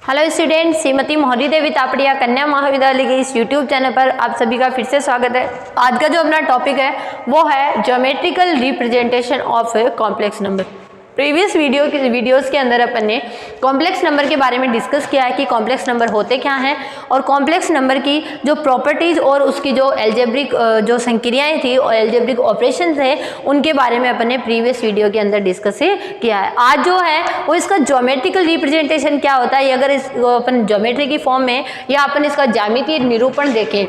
Hello student, Shrimati मोहरी देवी तापड़िया कन्या महाविद्यालय के इस यूट्यूब चैनल पर आप सभी का फिर से स्वागत है। आज का जो अपना टॉपिक है वो है geometrical representation of complex number. Previous videos के अंदर अपन ने कॉम्प्लेक्स नंबर के बारे में डिस्कस किया है कि कॉम्प्लेक्स नंबर होते क्या हैं और कॉम्प्लेक्स नंबर की जो प्रॉपर्टीज़ और उसकी जो एल्जेब्रिक जो संक्रियाएँ थी और एल्जेब्रिक ऑपरेशन थे उनके बारे में अपन ने प्रीवियस वीडियो के अंदर डिस्कस किया है। आज जो है वो इसका ज्योमेट्रिकल रिप्रेजेंटेशन क्या होता है, अगर इस अपन ज्योमेट्री की फॉर्म में या अपन इसका ज्यामितीय निरूपण देखें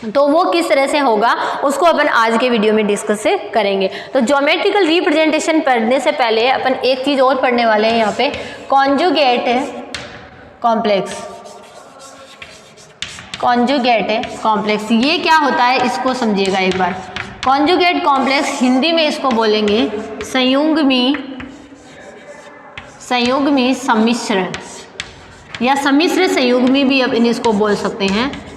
तो वो किस तरह से होगा उसको अपन आज के वीडियो में डिस्कस करेंगे। तो ज्योमेट्रिकल रिप्रेजेंटेशन पढ़ने से पहले अपन एक चीज और पढ़ने वाले हैं यहाँ पे, कॉन्जुगेट कॉम्प्लेक्स। कॉन्जुगेट कॉम्प्लेक्स ये क्या होता है इसको समझिएगा एक बार। कॉन्जुगेट कॉम्प्लेक्स हिंदी में इसको बोलेंगे संयुग्मी सम्मिश्र या सम्मिश्र संयुग्मी भी अपन इसको बोल सकते हैं।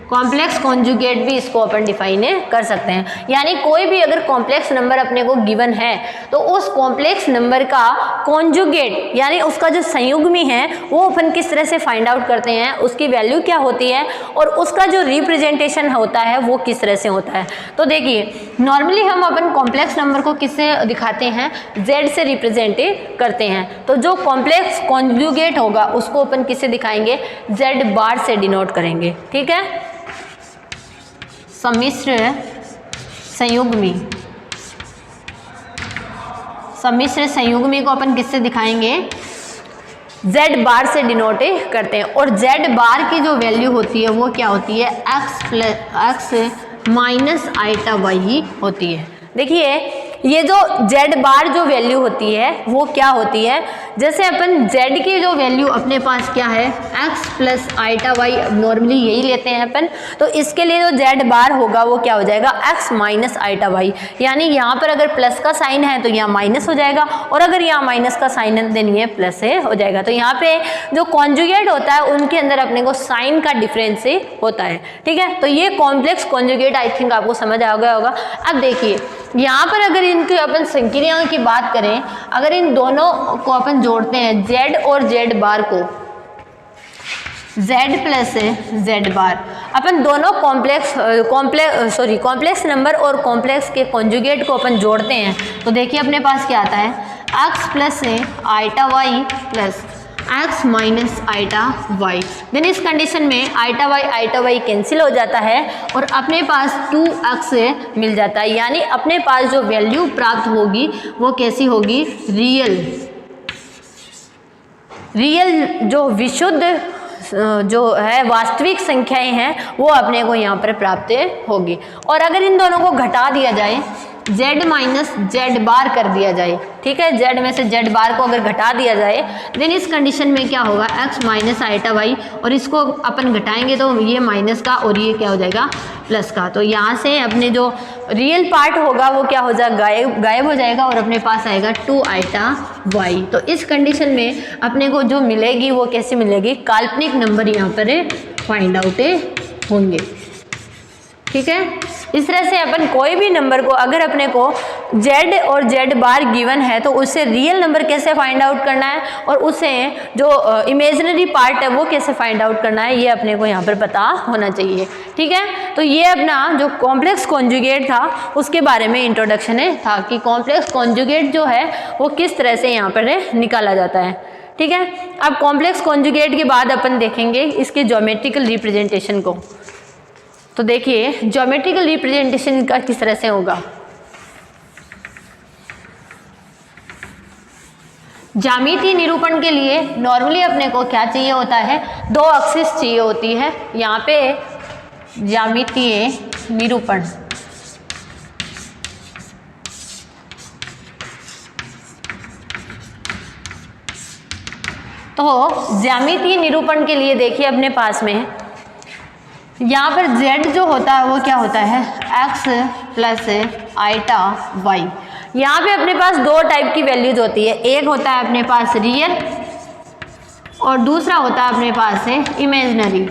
कॉम्प्लेक्स कॉन्जुगेट भी इसको अपन डिफाइन कर सकते हैं। यानी कोई भी अगर कॉम्प्लेक्स नंबर अपने को गिवन है तो उस कॉम्प्लेक्स नंबर का कॉन्जुगेट यानी उसका जो संयुग्मी है वो अपन किस तरह से फाइंड आउट करते हैं, उसकी वैल्यू क्या होती है और उसका जो रिप्रेजेंटेशन होता है वो किस तरह से होता है। तो देखिए नॉर्मली हम अपन कॉम्प्लेक्स नंबर को किससे दिखाते हैं, जेड से रिप्रेजेंट करते हैं। तो जो कॉम्प्लेक्स कॉन्जुगेट होगा उसको अपन किससे दिखाएंगे, जेड बार से डिनोट करेंगे। ठीक है, सम्मिश्र संयुग्मी को अपन किससे दिखाएंगे, z बार से डिनोट करते हैं। और z बार की जो वैल्यू होती है वो क्या होती है, x माइनस आइटा y ही होती है। देखिए ये जो z बार जो वैल्यू होती है वो क्या होती है, जैसे अपन z की जो वैल्यू अपने पास क्या है x plus iota y, normally यही लेते हैं अपन। तो इसके लिए जो z बार होगा वो क्या हो जाएगा, x माइनस आइटा y। यानी यहाँ पर अगर प्लस का साइन है तो यहाँ माइनस हो जाएगा और अगर यहाँ माइनस का साइन है देन ये प्लस हो जाएगा। तो यहाँ पे जो कॉन्जुगेट होता है उनके अंदर अपने को साइन का डिफरेंस होता है। ठीक है, तो ये कॉम्प्लेक्स कॉन्जुगेट आई थिंक आपको समझ आ गया होगा। अब देखिए यहाँ पर अगर इनकी अपन संक्रियाओं की बात करें, अगर इन दोनों को अपन जोड़ते हैं z और z बार को, z प्लस z बार, अपन दोनों कॉम्प्लेक्स नंबर और कॉम्प्लेक्स के कॉन्जुगेट को अपन जोड़ते हैं तो देखिए अपने पास क्या आता है, x plus iota y plus x minus iota y। Then इस कंडीशन में आइटा y कैंसिल हो जाता है और अपने पास 2x मिल जाता है। यानी अपने पास जो वैल्यू प्राप्त होगी वो कैसी होगी, रियल जो विशुद्ध जो है वास्तविक संख्याएं हैं वो अपने को यहाँ पर प्राप्त होगी। और अगर इन दोनों को घटा दिया जाए, z माइनस z बार कर दिया जाए, ठीक है, z में से z बार को अगर घटा दिया जाए देन इस कंडीशन में क्या होगा, x माइनस आइटा y, और इसको अपन घटाएंगे तो ये माइनस का और ये क्या हो जाएगा, प्लस का। तो यहाँ से अपने जो रियल पार्ट होगा वो क्या हो जाएगा, गायब हो जाएगा और अपने पास आएगा 2 आइटा y। तो इस कंडीशन में अपने को जो मिलेगी वो कैसे मिलेगी, काल्पनिक नंबर यहाँ पर फाइंड आउट होंगे। ठीक है, इस तरह से अपन कोई भी नंबर को अगर अपने को z और z बार गिवन है तो उससे रियल नंबर कैसे फाइंड आउट करना है और उससे जो इमेजिनरी पार्ट है वो कैसे फाइंड आउट करना है ये अपने को यहाँ पर पता होना चाहिए। ठीक है, तो ये अपना जो कॉम्प्लेक्स कॉन्जुगेट था उसके बारे में इंट्रोडक्शन था कि कॉम्प्लेक्स कॉन्जुगेट जो है वो किस तरह से यहाँ पर निकाला जाता है। ठीक है, अब कॉम्प्लेक्स कॉन्जुगेट के बाद अपन देखेंगे इसके ज्योमेट्रिकल रिप्रेजेंटेशन को। तो देखिए ज्योमेट्रिकल रिप्रेजेंटेशन का किस तरह से होगा, ज्यामितीय निरूपण के लिए नॉर्मली अपने को क्या चाहिए होता है, 2 एक्सिस चाहिए होती है। यहाँ पे ज्यामितीय निरूपण, तो ज्यामितीय निरूपण के लिए देखिए अपने पास में यहाँ पर z जो होता है वो क्या होता है, x प्लस आइटा y। यहाँ पे अपने पास 2 टाइप की वैल्यूज होती है, एक होता है अपने पास रियल और दूसरा होता है अपने पास इमेजिनरी।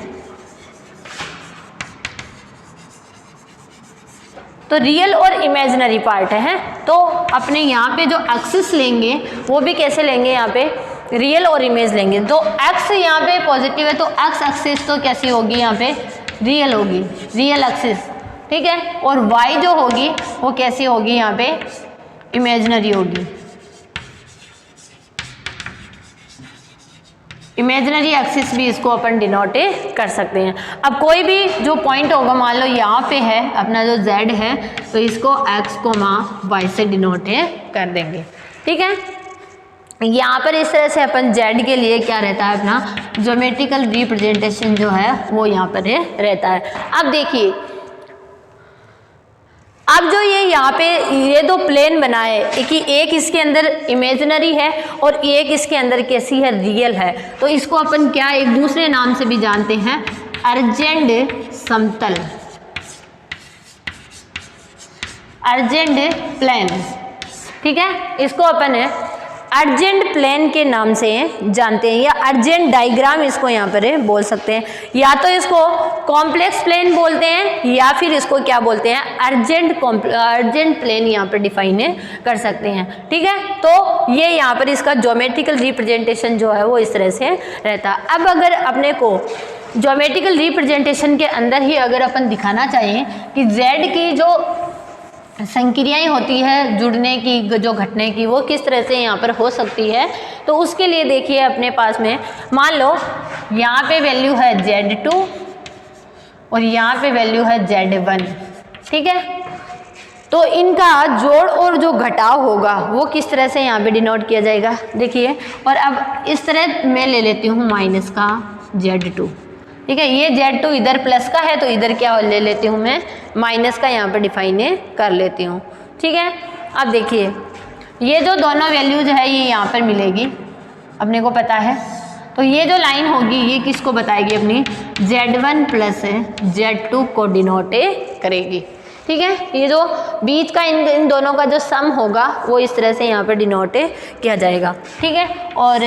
तो रियल और इमेजिनरी पार्ट है। तो अपने यहाँ पे जो एक्सिस लेंगे वो भी कैसे लेंगे, यहाँ पे रियल और इमेज लेंगे। तो x यहाँ पे पॉजिटिव है तो x एक्सिस तो कैसी होगी, यहाँ पे रियल होगी, रियल एक्सिस, ठीक है। और y जो होगी वो कैसी होगी, यहाँ पे इमेजिनरी होगी, इमेजिनरी एक्सिस भी इसको अपन डिनोट कर सकते हैं। अब कोई भी जो पॉइंट होगा, मान लो यहाँ पे है अपना जो z है, तो इसको x, y से डिनोट कर देंगे, ठीक है। यहाँ पर इस तरह से अपन z के लिए क्या रहता है, अपना ज्योमेट्रिकल रिप्रेजेंटेशन जो है वो यहाँ पर रहता है। अब देखिए, अब जो ये यहाँ पे ये दो प्लेन बनाए कि एक इसके अंदर इमेजिनरी है और एक इसके अंदर कैसी है, रियल है, तो इसको अपन क्या एक दूसरे नाम से भी जानते हैं, अर्जेंट समतल, अर्जेंट प्लेन, ठीक है। इसको अपन अर्जेंट प्लेन के नाम से जानते हैं, या अर्जेंट डायग्राम इसको यहाँ पर बोल सकते हैं, या तो इसको कॉम्प्लेक्स प्लेन बोलते हैं या फिर इसको क्या बोलते हैं, अर्जेंट प्लेन यहाँ पर डिफाइन कर सकते हैं, ठीक है। तो ये यहाँ पर इसका ज्योमेट्रिकल रिप्रेजेंटेशन जो है वो इस तरह से रहता है। अब अगर अपने को ज्योमेट्रिकल रिप्रेजेंटेशन के अंदर ही अगर अपन दिखाना चाहिए कि z की जो संक्रियाएं होती है जुड़ने की, जो घटने की, वो किस तरह से यहाँ पर हो सकती है, तो उसके लिए देखिए अपने पास में मान लो यहाँ पे वैल्यू है z2 और यहाँ पे वैल्यू है z1, ठीक है। तो इनका जोड़ और जो घटाव होगा वो किस तरह से यहाँ पे डिनोट किया जाएगा, देखिए। और अब इस तरह मैं ले लेती हूँ माइनस का z2, ठीक है। ये z2 इधर प्लस का है तो इधर क्या ले लेती हूँ मैं, माइनस का यहाँ पर डिफाइन कर लेती हूँ, ठीक है। अब देखिए ये जो दोनों वैल्यूज है ये यहाँ पर मिलेगी, अपने को पता है। तो ये जो लाइन होगी ये किसको बताएगी, अपनी z1 प्लस z2 को डिनोट करेगी, ठीक है। ये जो बीच का इन दोनों का जो सम होगा वो इस तरह से यहाँ पर डिनोट किया जाएगा, ठीक है। और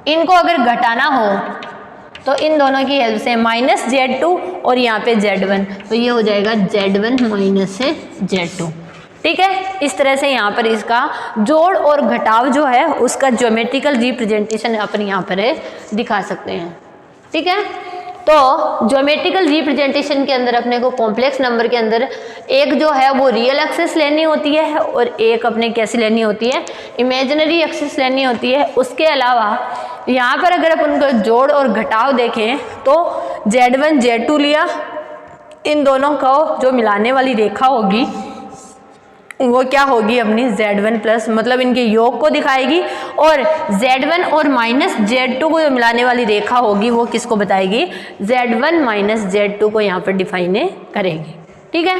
इनको अगर घटाना हो तो इन दोनों की हेल्प से माइनस z2 और यहाँ पे z1, तो ये हो जाएगा z1 माइनस z2, ठीक है। इस तरह से यहाँ पर इसका जोड़ और घटाव जो है उसका ज्योमेट्रिकल रिप्रेजेंटेशन अपन यहाँ पर दिखा सकते हैं, ठीक है। तो ज्योमेट्रिकल रिप्रेजेंटेशन के अंदर अपने को कॉम्प्लेक्स नंबर के अंदर एक जो है वो रियल एक्सिस लेनी होती है और एक अपने कैसी लेनी होती है, इमेजिनरी एक्सिस लेनी होती है। उसके अलावा यहाँ पर अगर अपन उनका जोड़ और घटाव देखें तो z1 z2 लिया, इन दोनों को जो मिलाने वाली रेखा होगी वो क्या होगी, अपनी z1 प्लस, मतलब इनके योग को दिखाएगी, और z1 और माइनस z2 को जो मिलाने वाली रेखा होगी वो किसको बताएगी, z1 माइनस z2 को यहाँ पर डिफाइन करेगी, ठीक है।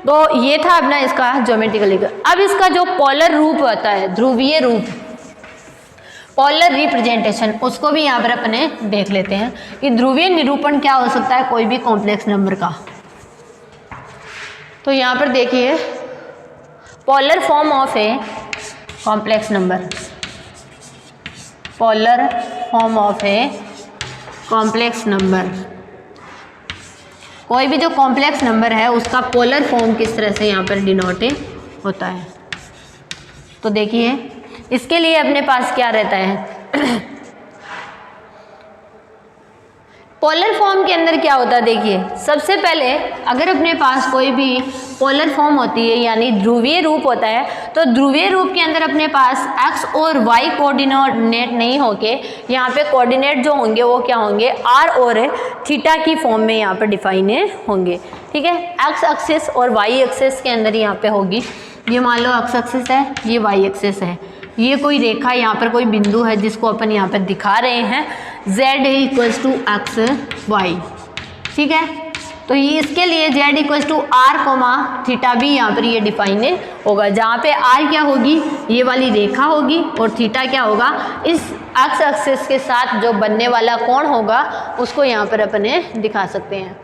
तो ये था अपना इसका ज्योमेट्रिकल। अब इसका जो पोलर रूप होता है, ध्रुवीय रूप, पोलर रिप्रेजेंटेशन, उसको भी यहाँ पर अपने देख लेते हैं कि ध्रुवीय निरूपण क्या हो सकता है कोई भी कॉम्प्लेक्स नंबर का। तो यहाँ पर देखिए polar form of a complex number, polar form of a complex number, कोई भी जो कॉम्प्लेक्स नंबर है उसका पोलर फॉर्म किस तरह से यहाँ पर डिनोट होता है। तो देखिए इसके लिए अपने पास क्या रहता है, पोलर फॉर्म के अंदर क्या होता है, देखिए सबसे पहले अगर अपने पास कोई भी पोलर फॉर्म होती है यानी ध्रुवीय रूप होता है, तो ध्रुवीय रूप के अंदर अपने पास x और y कोऑर्डिनेट नहीं होके यहाँ पे कोऑर्डिनेट जो होंगे वो क्या होंगे, r और थीटा की फॉर्म में यहाँ पर डिफाइन होंगे, ठीक है। x एक्सिस और y एक्सिस के अंदर यहाँ पे होगी, ये मान लो x एक्सिस है, ये y एक्सिस है, ये कोई रेखा यहाँ पर कोई बिंदु है जिसको अपन यहाँ पर दिखा रहे हैं z equals to X Y, ठीक है। तो ये इसके लिए z equals to R comma theta भी यहाँ पर ये डिफाइन होगा, जहाँ पे r क्या होगी, ये वाली रेखा होगी, और थीटा क्या होगा, इस एक्स एक्सिस के साथ जो बनने वाला कोण होगा उसको यहाँ पर अपने दिखा सकते हैं।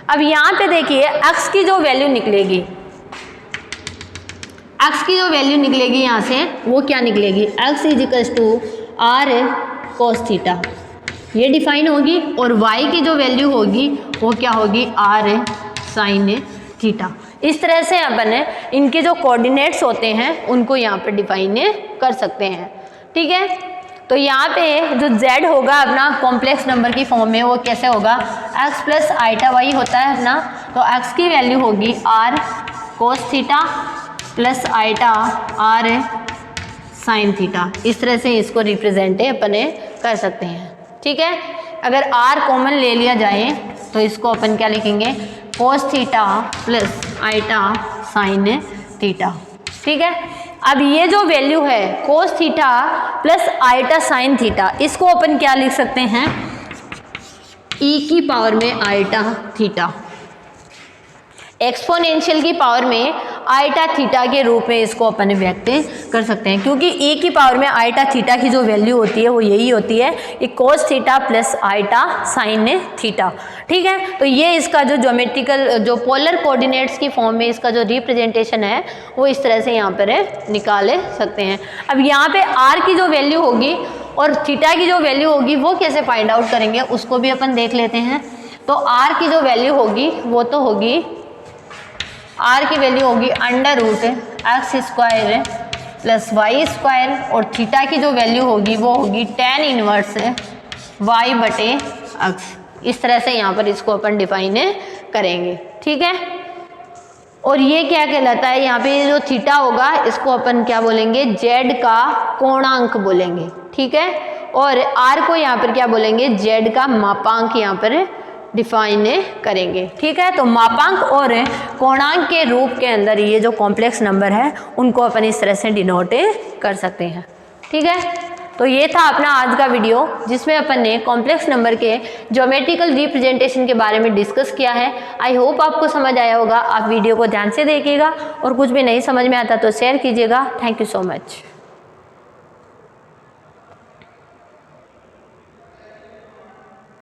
अब यहाँ पे देखिए x की जो वैल्यू निकलेगी, x की जो वैल्यू निकलेगी यहाँ से वो क्या निकलेगी, x is equals to R cos theta, ये डिफाइन होगी, और y की जो वैल्यू होगी वो क्या होगी, r साइन थीटा। इस तरह से अपन इनके जो कोऑर्डिनेट्स होते हैं उनको यहाँ पर डिफाइन कर सकते हैं, ठीक है। तो यहाँ पे जो z होगा अपना कॉम्प्लेक्स नंबर की फॉर्म में वो कैसे होगा, x प्लस आइटा y होता है अपना, तो x की वैल्यू होगी r cos theta plus iota r sine theta. इस तरह से इसको रिप्रेजेंट अपने कर सकते हैं। ठीक है, अगर r कॉमन ले लिया जाए तो इसको अपन क्या लिखेंगे, cos theta plus iota sine theta. ठीक है, अब ये जो वैल्यू है cos theta plus iota sine theta, इसको अपन क्या लिख सकते हैं, e की पावर में आइटा थीटा, एक्सपोनेंशियल की पावर में आइटा थीटा के रूप में इसको अपन व्यक्त कर सकते हैं, क्योंकि e की पावर में आइटा थीटा की जो वैल्यू होती है वो यही होती है कि cos theta plus iota sine theta. ठीक है, तो ये इसका जो ज्योमेट्रिकल जो पोलर कोऑर्डिनेट्स की फॉर्म में इसका जो रिप्रेजेंटेशन है वो इस तरह से यहाँ पर निकाले सकते हैं। अब यहाँ पे r की जो वैल्यू होगी और थीटा की जो वैल्यू होगी वो कैसे फाइंड आउट करेंगे उसको भी अपन देख लेते हैं। तो r की जो वैल्यू होगी वो तो होगी, r की वैल्यू होगी under root X square plus Y square, और थीटा की जो वैल्यू होगी वो होगी tan इनवर्स y बटे एक्स। इस तरह से यहाँ पर इसको अपन डिफाइन करेंगे। ठीक है, और ये क्या कहलाता है, यहाँ पे जो थीटा होगा इसको अपन क्या बोलेंगे, z का कोणांक बोलेंगे। ठीक है, और r को यहाँ पर क्या बोलेंगे, z का मापांक यहाँ पर डिफाइन करेंगे। ठीक है, तो मापांक और कोणांक के रूप के अंदर ये जो कॉम्प्लेक्स नंबर है उनको अपन इस तरह से डिनोट कर सकते हैं। ठीक है, तो ये था अपना आज का वीडियो जिसमें अपन ने कॉम्प्लेक्स नंबर के ज्योमेट्रिकल रिप्रेजेंटेशन के बारे में डिस्कस किया है। आई होप आपको समझ आया होगा। आप वीडियो को ध्यान से देखिएगा और कुछ भी नहीं समझ में आता तो शेयर कीजिएगा। Thank you so much.